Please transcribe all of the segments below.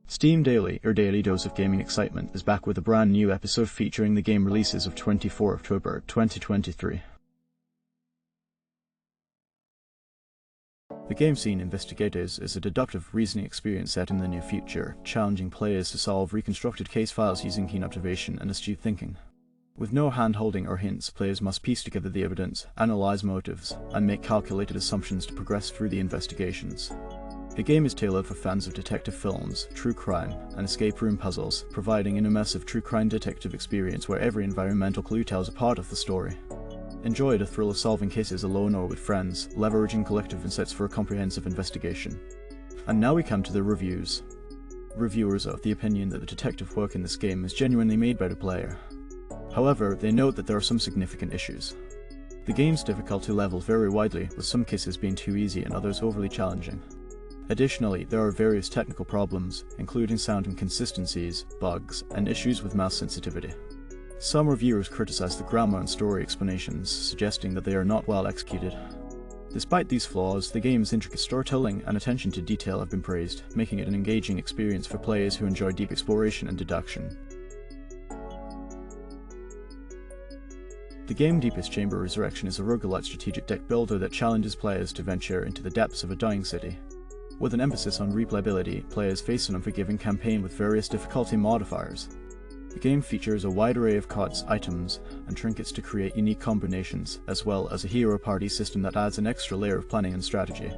Steam Daily, your daily dose of gaming excitement, is back with a brand new episode featuring the game releases of 24 October 2023. The game Scene Investigators is a deductive reasoning experience set in the near future, challenging players to solve reconstructed case files using keen observation and astute thinking. With no hand-holding or hints, players must piece together the evidence, analyze motives, and make calculated assumptions to progress through the investigations. The game is tailored for fans of detective films, true crime, and escape room puzzles, providing an immersive true crime detective experience where every environmental clue tells a part of the story. Enjoy the thrill of solving cases alone or with friends, leveraging collective insights for a comprehensive investigation. And now we come to the reviews. Reviewers are of the opinion that the detective work in this game is genuinely made by the player. However, they note that there are some significant issues. The game's difficulty levels vary widely, with some cases being too easy and others overly challenging. Additionally, there are various technical problems, including sound inconsistencies, bugs, and issues with mouse sensitivity. Some reviewers criticize the grammar and story explanations, suggesting that they are not well executed. Despite these flaws, the game's intricate storytelling and attention to detail have been praised, making it an engaging experience for players who enjoy deep exploration and deduction. The game Deepest Chamber Resurrection is a roguelite strategic deck builder that challenges players to venture into the depths of a dying city. With an emphasis on replayability, players face an unforgiving campaign with various difficulty modifiers. The game features a wide array of cards, items, and trinkets to create unique combinations, as well as a hero party system that adds an extra layer of planning and strategy.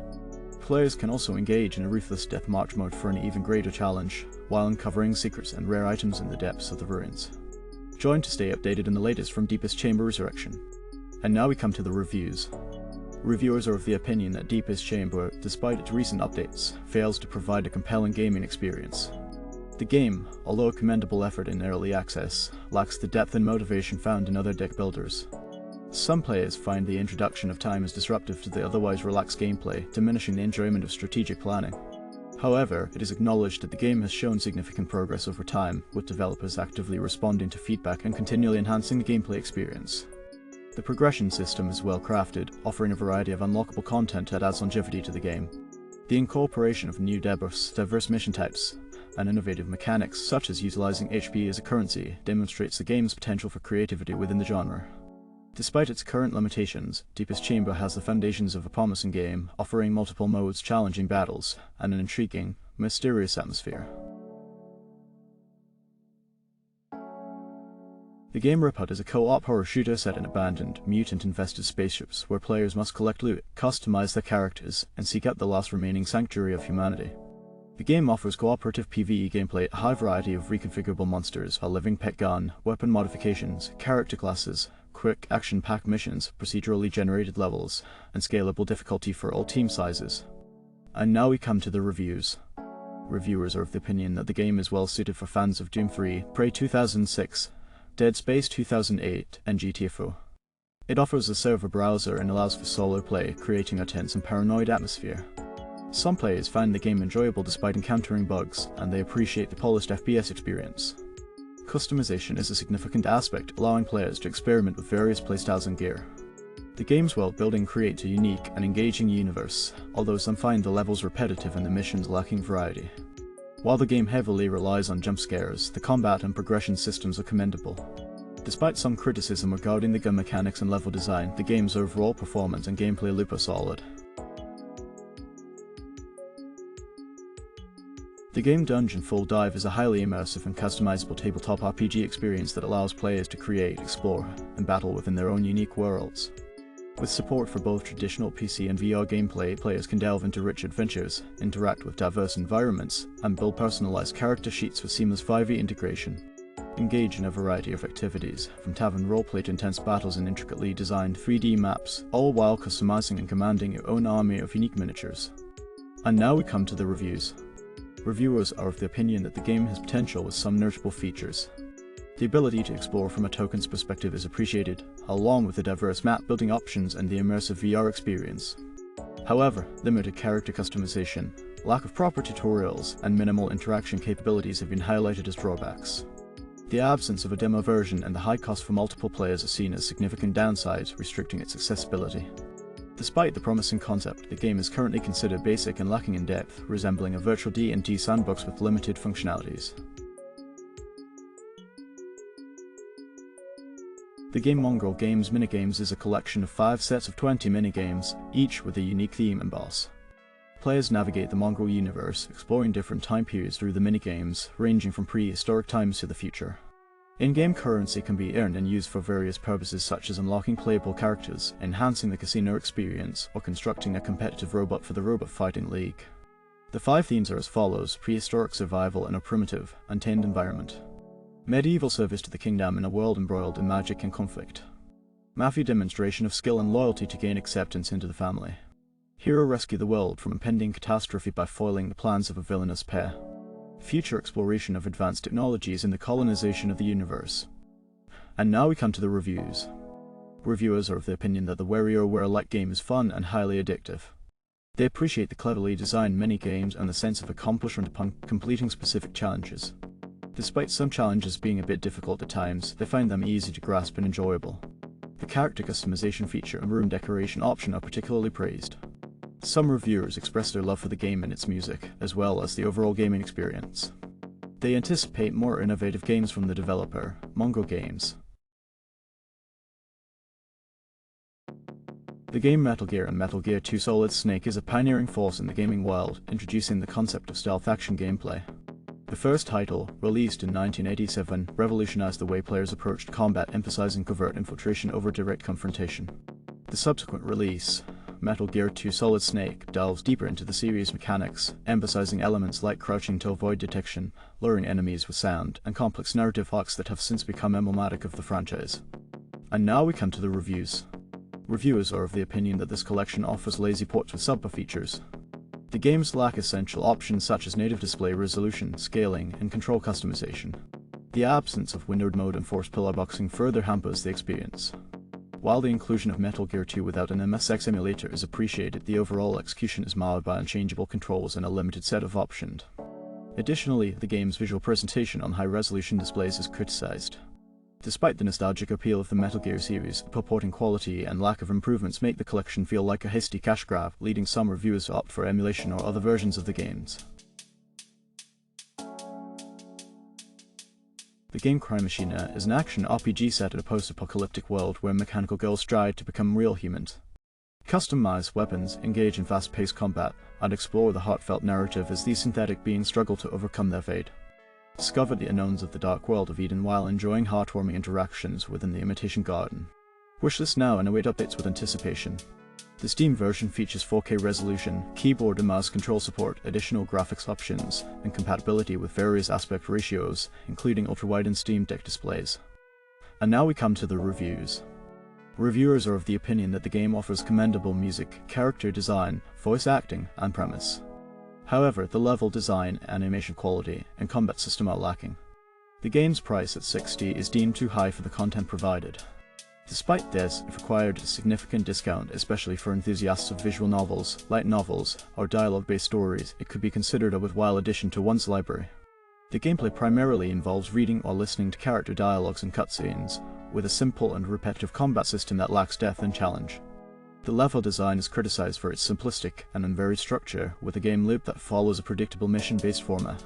Players can also engage in a ruthless death march mode for an even greater challenge, while uncovering secrets and rare items in the depths of the ruins. Join to stay updated on the latest from Deepest Chamber Resurrection. And now we come to the reviews. Reviewers are of the opinion that Deepest Chamber, despite its recent updates, fails to provide a compelling gaming experience. The game, although a commendable effort in early access, lacks the depth and motivation found in other deck builders. Some players find the introduction of time as disruptive to the otherwise relaxed gameplay, diminishing the enjoyment of strategic planning. However, it is acknowledged that the game has shown significant progress over time, with developers actively responding to feedback and continually enhancing the gameplay experience. The progression system is well crafted, offering a variety of unlockable content that adds longevity to the game. The incorporation of new debuffs, diverse mission types, and innovative mechanics such as utilizing HP as a currency demonstrates the game's potential for creativity within the genre. Despite its current limitations, Deepest Chamber has the foundations of a promising game, offering multiple modes, challenging battles, and an intriguing, mysterious atmosphere. The game RIPOUT is a co-op horror shooter set in abandoned, mutant-infested spaceships where players must collect loot, customize their characters, and seek out the last remaining sanctuary of humanity. The game offers cooperative PvE gameplay, a high variety of reconfigurable monsters, a living pet gun, weapon modifications, character classes, quick action-packed missions, procedurally generated levels, and scalable difficulty for all team sizes. And now we come to the reviews. Reviewers are of the opinion that the game is well suited for fans of Doom 3, Prey 2006, Dead Space 2008, and GTFO. It offers a server browser and allows for solo play, creating a tense and paranoid atmosphere. Some players find the game enjoyable despite encountering bugs, and they appreciate the polished FPS experience. Customization is a significant aspect, allowing players to experiment with various playstyles and gear. The game's world building creates a unique and engaging universe, although some find the levels repetitive and the missions lacking variety. While the game heavily relies on jump scares, the combat and progression systems are commendable. Despite some criticism regarding the gun mechanics and level design, the game's overall performance and gameplay loop are solid. The game Dungeon Full Dive is a highly immersive and customizable tabletop RPG experience that allows players to create, explore, and battle within their own unique worlds. With support for both traditional PC and VR gameplay, players can delve into rich adventures, interact with diverse environments, and build personalized character sheets for seamless 5e integration. Engage in a variety of activities, from tavern roleplay to intense battles and intricately designed 3D maps, all while customizing and commanding your own army of unique miniatures. And now we come to the reviews. Reviewers are of the opinion that the game has potential with some notable features. The ability to explore from a token's perspective is appreciated, along with the diverse map building options and the immersive VR experience. However, limited character customization, lack of proper tutorials, and minimal interaction capabilities have been highlighted as drawbacks. The absence of a demo version and the high cost for multiple players are seen as significant downsides, restricting its accessibility. Despite the promising concept, the game is currently considered basic and lacking in depth, resembling a virtual D&D sandbox with limited functionalities. The game Mongrel Games Minigames is a collection of 5 sets of 20 minigames, each with a unique theme and boss. Players navigate the Mongrel universe, exploring different time periods through the minigames, ranging from prehistoric times to the future. In-game currency can be earned and used for various purposes such as unlocking playable characters, enhancing the casino experience, or constructing a competitive robot for the Robot Fighting League. The 5 themes are as follows: prehistoric survival in a primitive, untamed environment. Medieval service to the kingdom in a world embroiled in magic and conflict. Mafia demonstration of skill and loyalty to gain acceptance into the family. Hero rescue the world from impending catastrophe by foiling the plans of a villainous pair. Future exploration of advanced technologies in the colonization of the universe. And now we come to the reviews. Reviewers are of the opinion that the WarioWare-like game is fun and highly addictive. They appreciate the cleverly designed mini-games and the sense of accomplishment upon completing specific challenges. Despite some challenges being a bit difficult at times, they find them easy to grasp and enjoyable. The character customization feature and room decoration option are particularly praised. Some reviewers express their love for the game and its music, as well as the overall gaming experience. They anticipate more innovative games from the developer, Mongrel Games. The game Metal Gear and Metal Gear 2 Solid Snake is a pioneering force in the gaming world, introducing the concept of stealth action gameplay. The first title, released in 1987, revolutionized the way players approached combat, emphasizing covert infiltration over direct confrontation. The subsequent release, Metal Gear 2 Solid Snake, delves deeper into the series' mechanics, emphasizing elements like crouching to avoid detection, luring enemies with sound, and complex narrative arcs that have since become emblematic of the franchise. And now we come to the reviews. Reviewers are of the opinion that this collection offers lazy ports with subpar features. The games lack essential options such as native display resolution, scaling, and control customization. The absence of windowed mode and forced pillar boxing further hampers the experience. While the inclusion of Metal Gear 2 without an MSX emulator is appreciated, the overall execution is marred by unchangeable controls and a limited set of options. Additionally, the game's visual presentation on high-resolution displays is criticized. Despite the nostalgic appeal of the Metal Gear series, purporting quality and lack of improvements make the collection feel like a hasty cash grab, leading some reviewers to opt for emulation or other versions of the games. The game CRYMACHINA is an action RPG set in a post-apocalyptic world where mechanical girls strive to become real humans. Customize weapons, engage in fast-paced combat, and explore the heartfelt narrative as these synthetic beings struggle to overcome their fate. Discover the unknowns of the dark world of Eden while enjoying heartwarming interactions within the Imitation Garden. Wishlist now and await updates with anticipation. The Steam version features 4K resolution, keyboard and mouse control support, additional graphics options, and compatibility with various aspect ratios, including ultra-wide and Steam Deck displays. And now we come to the reviews. Reviewers are of the opinion that the game offers commendable music, character design, voice acting, and premise. However, the level design, animation quality, and combat system are lacking. The game's price at $60 is deemed too high for the content provided. Despite this, if required a significant discount, especially for enthusiasts of visual novels, light novels, or dialogue-based stories, it could be considered a worthwhile addition to one's library. The gameplay primarily involves reading or listening to character dialogues and cutscenes, with a simple and repetitive combat system that lacks depth and challenge. The level design is criticized for its simplistic and unvaried structure, with a game loop that follows a predictable mission-based format.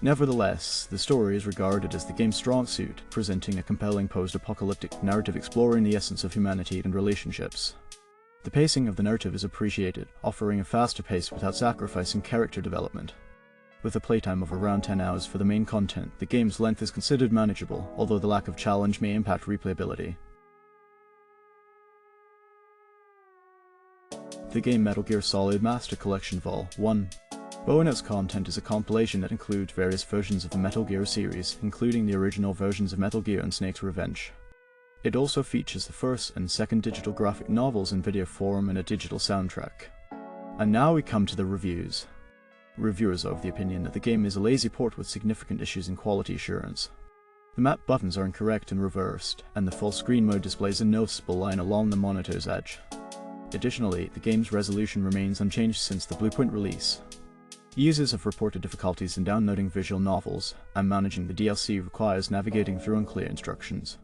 Nevertheless, the story is regarded as the game's strong suit, presenting a compelling post-apocalyptic narrative exploring the essence of humanity and relationships. The pacing of the narrative is appreciated, offering a faster pace without sacrificing character development. With a playtime of around 10 hours for the main content, the game's length is considered manageable, although the lack of challenge may impact replayability. The game Metal Gear Solid Master Collection Vol. 1. Bonus content is a compilation that includes various versions of the Metal Gear series, including the original versions of Metal Gear and Snake's Revenge. It also features the first and second digital graphic novels in video form and a digital soundtrack. And now we come to the reviews. Reviewers are of the opinion that the game is a lazy port with significant issues in quality assurance. The map buttons are incorrect and reversed, and the full screen mode displays a noticeable line along the monitor's edge. Additionally, the game's resolution remains unchanged since the Blueprint release. Users have reported difficulties in downloading visual novels, and managing the DLC requires navigating through unclear instructions.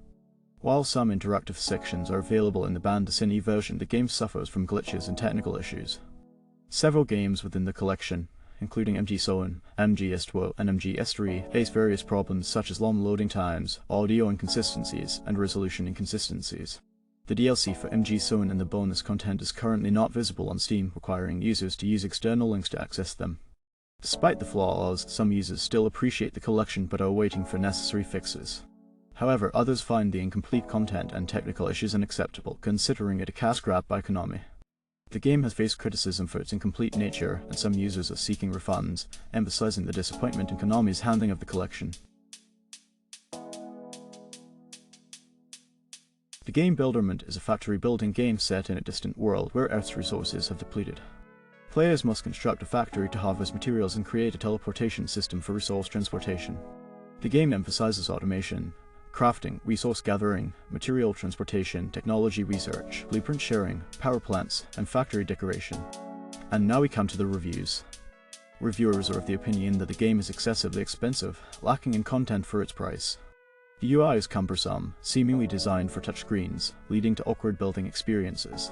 While some interactive sections are available in the Band Cine version, the game suffers from glitches and technical issues. Several games within the collection, including MG-Soen, MG-S2, and MG-S3, face various problems such as long loading times, audio inconsistencies, and resolution inconsistencies. The DLC for MG-Soen and the bonus content is currently not visible on Steam, requiring users to use external links to access them. Despite the flaws, some users still appreciate the collection but are waiting for necessary fixes. However, others find the incomplete content and technical issues unacceptable, considering it a cash grab by Konami. The game has faced criticism for its incomplete nature, and some users are seeking refunds, emphasizing the disappointment in Konami's handling of the collection. The game Builderment is a factory-building game set in a distant world where Earth's resources have depleted. Players must construct a factory to harvest materials and create a teleportation system for resource transportation. The game emphasizes automation, crafting, resource gathering, material transportation, technology research, blueprint sharing, power plants, and factory decoration. And now we come to the reviews. Reviewers are of the opinion that the game is excessively expensive, lacking in content for its price. The UI is cumbersome, seemingly designed for touchscreens, leading to awkward building experiences.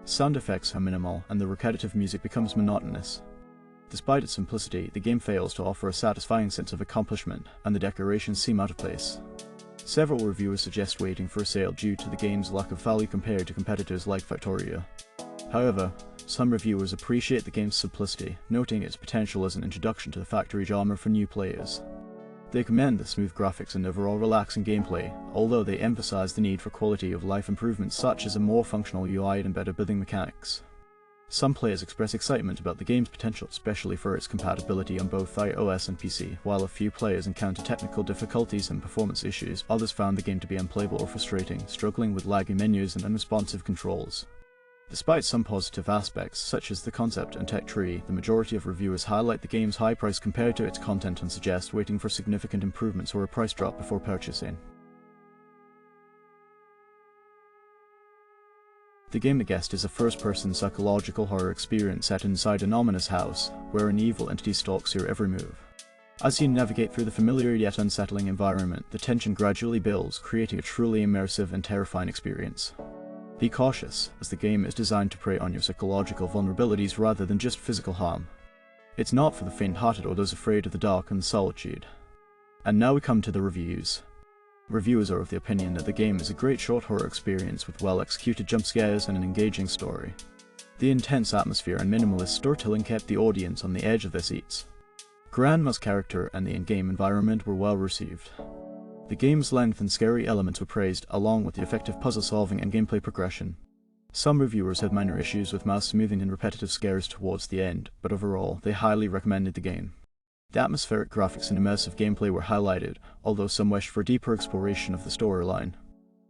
Sound effects are minimal, and the repetitive music becomes monotonous. Despite its simplicity, the game fails to offer a satisfying sense of accomplishment, and the decorations seem out of place. Several reviewers suggest waiting for a sale due to the game's lack of value compared to competitors like Factorio. However, some reviewers appreciate the game's simplicity, noting its potential as an introduction to the factory genre for new players. They commend the smooth graphics and overall relaxing gameplay, although they emphasize the need for quality of life improvements such as a more functional UI and better building mechanics. Some players express excitement about the game's potential, especially for its compatibility on both iOS and PC, while a few players encounter technical difficulties and performance issues. Others found the game to be unplayable or frustrating, struggling with laggy menus and unresponsive controls. Despite some positive aspects, such as the concept and tech tree, the majority of reviewers highlight the game's high price compared to its content and suggest waiting for significant improvements or a price drop before purchasing. The Game The Guest is a first-person psychological horror experience set inside an ominous house, where an evil entity stalks your every move. As you navigate through the familiar yet unsettling environment, the tension gradually builds, creating a truly immersive and terrifying experience. Be cautious, as the game is designed to prey on your psychological vulnerabilities rather than just physical harm. It's not for the faint-hearted or those afraid of the dark and solitude. And now we come to the reviews. Reviewers are of the opinion that the game is a great short horror experience with well-executed jump scares and an engaging story. The intense atmosphere and minimalist storytelling kept the audience on the edge of their seats. Grandma's character and the in-game environment were well received. The game's length and scary elements were praised, along with the effective puzzle solving and gameplay progression. Some reviewers had minor issues with mouse smoothing and repetitive scares towards the end, but overall, they highly recommended the game. The atmospheric graphics and immersive gameplay were highlighted, although some wished for deeper exploration of the storyline.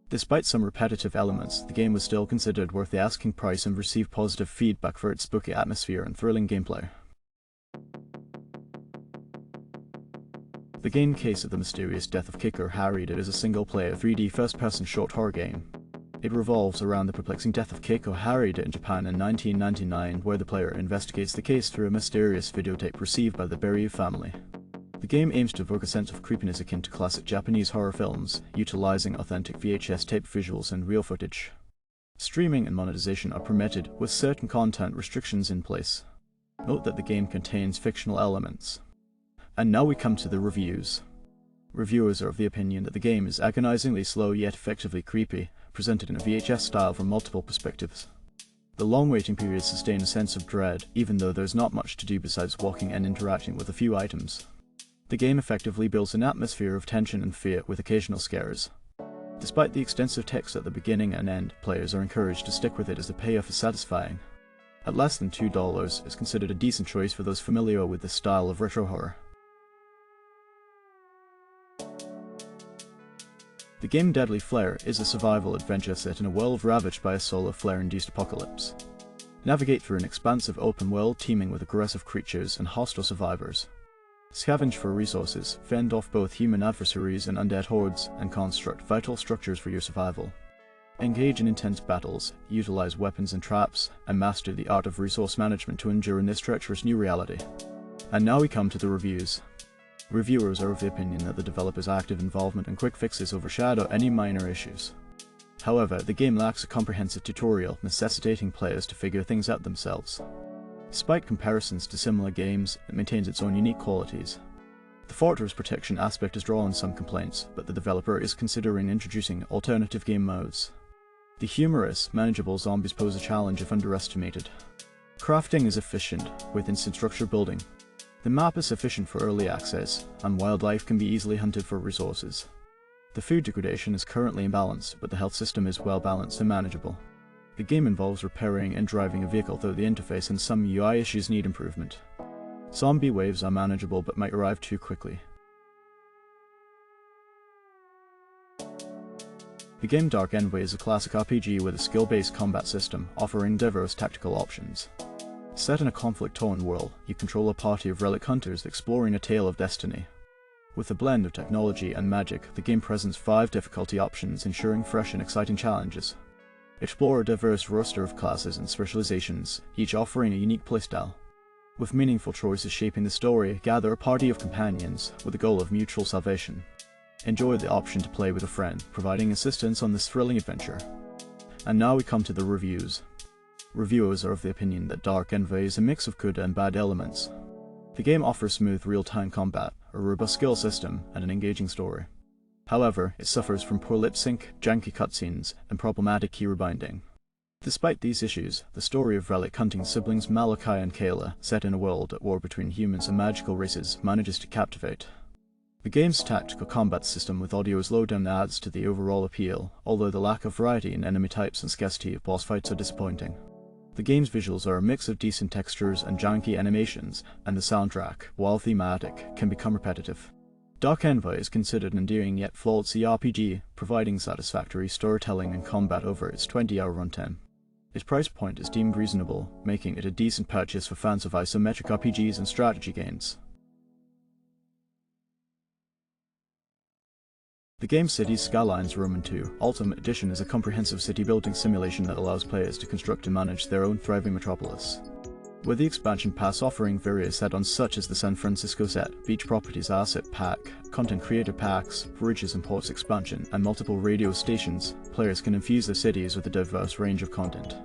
Despite some repetitive elements, the game was still considered worth the asking price and received positive feedback for its spooky atmosphere and thrilling gameplay. The game Case of the Mysterious Death of Keiko Haraeda is a single-player 3D first-person short horror game. It revolves around the perplexing death of Keiko Haraeda in Japan in 1999, where the player investigates the case through a mysterious videotape received by the Berryu family. The game aims to evoke a sense of creepiness akin to classic Japanese horror films, utilizing authentic VHS tape visuals and real footage. Streaming and monetization are permitted, with certain content restrictions in place. Note that the game contains fictional elements. And now we come to the reviews. Reviewers are of the opinion that the game is agonizingly slow yet effectively creepy, presented in a VHS style from multiple perspectives. The long waiting periods sustain a sense of dread, even though there's not much to do besides walking and interacting with a few items. The game effectively builds an atmosphere of tension and fear with occasional scares. Despite the extensive text at the beginning and end, players are encouraged to stick with it as the payoff is satisfying. At less than $2, it's considered a decent choice for those familiar with this style of retro horror. The game Deadly Flare is a survival adventure set in a world ravaged by a solar flare-induced apocalypse. Navigate through an expansive open world teeming with aggressive creatures and hostile survivors. Scavenge for resources, fend off both human adversaries and undead hordes, and construct vital structures for your survival. Engage in intense battles, utilize weapons and traps, and master the art of resource management to endure in this treacherous new reality. And now we come to the reviews. Reviewers are of the opinion that the developer's active involvement and quick fixes overshadow any minor issues. However, the game lacks a comprehensive tutorial, necessitating players to figure things out themselves. Despite comparisons to similar games, it maintains its own unique qualities. The fortress protection aspect has drawn some complaints, but the developer is considering introducing alternative game modes. The humorous, manageable zombies pose a challenge if underestimated. Crafting is efficient, with instant structure building. The map is sufficient for early access, and wildlife can be easily hunted for resources. The food degradation is currently imbalanced, but the health system is well balanced and manageable. The game involves repairing and driving a vehicle, though the interface and some UI issues need improvement. Zombie waves are manageable but might arrive too quickly. The game Dark Envoy is a classic RPG with a skill-based combat system, offering diverse tactical options. Set in a conflict-torn world, you control a party of relic hunters exploring a tale of destiny. With a blend of technology and magic, the game presents 5 difficulty options, ensuring fresh and exciting challenges. Explore a diverse roster of classes and specializations, each offering a unique playstyle. With meaningful choices shaping the story, gather a party of companions with the goal of mutual salvation. Enjoy the option to play with a friend, providing assistance on this thrilling adventure. And now we come to the reviews. Reviewers are of the opinion that Dark Envoy is a mix of good and bad elements. The game offers smooth real-time combat, a robust skill system, and an engaging story. However, it suffers from poor lip sync, janky cutscenes, and problematic key rebinding. Despite these issues, the story of relic hunting siblings Malachi and Kayla, set in a world at war between humans and magical races, manages to captivate. The game's tactical combat system with audio slowdown adds to the overall appeal, although the lack of variety in enemy types and scarcity of boss fights are disappointing. The game's visuals are a mix of decent textures and janky animations, and the soundtrack, while thematic, can become repetitive. Dark Envoy is considered an endearing yet flawed CRPG, providing satisfactory storytelling and combat over its 20-hour runtime. Its price point is deemed reasonable, making it a decent purchase for fans of isometric RPGs and strategy games. The game Cities Skylines II Ultimate Edition is a comprehensive city building simulation that allows players to construct and manage their own thriving metropolis. With the expansion pass offering various add-ons such as the San Francisco set, Beach Properties Asset Pack, Content Creator Packs, Bridges and Ports expansion, and multiple radio stations, players can infuse their cities with a diverse range of content.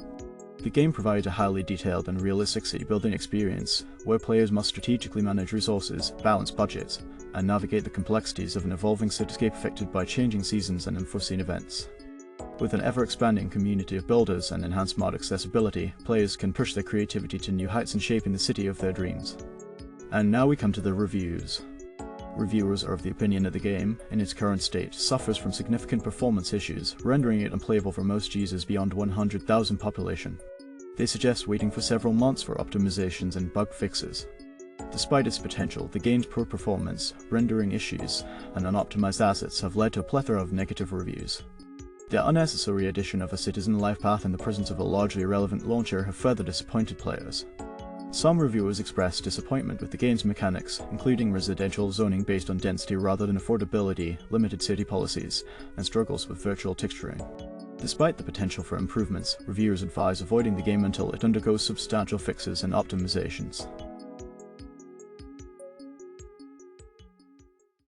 The game provides a highly detailed and realistic city building experience, where players must strategically manage resources, balance budgets, and navigate the complexities of an evolving cityscape affected by changing seasons and unforeseen events. With an ever-expanding community of builders and enhanced mod accessibility, players can push their creativity to new heights in shaping the city of their dreams. And now we come to the reviews. Reviewers are of the opinion that the game, in its current state, suffers from significant performance issues, rendering it unplayable for most users beyond 100,000 population. They suggest waiting for several months for optimizations and bug fixes. Despite its potential, the game's poor performance, rendering issues, and unoptimized assets have led to a plethora of negative reviews. The unnecessary addition of a citizen life path in the presence of a largely irrelevant launcher have further disappointed players. Some reviewers expressed disappointment with the game's mechanics, including residential zoning based on density rather than affordability, limited city policies, and struggles with virtual texturing. Despite the potential for improvements, reviewers advise avoiding the game until it undergoes substantial fixes and optimizations.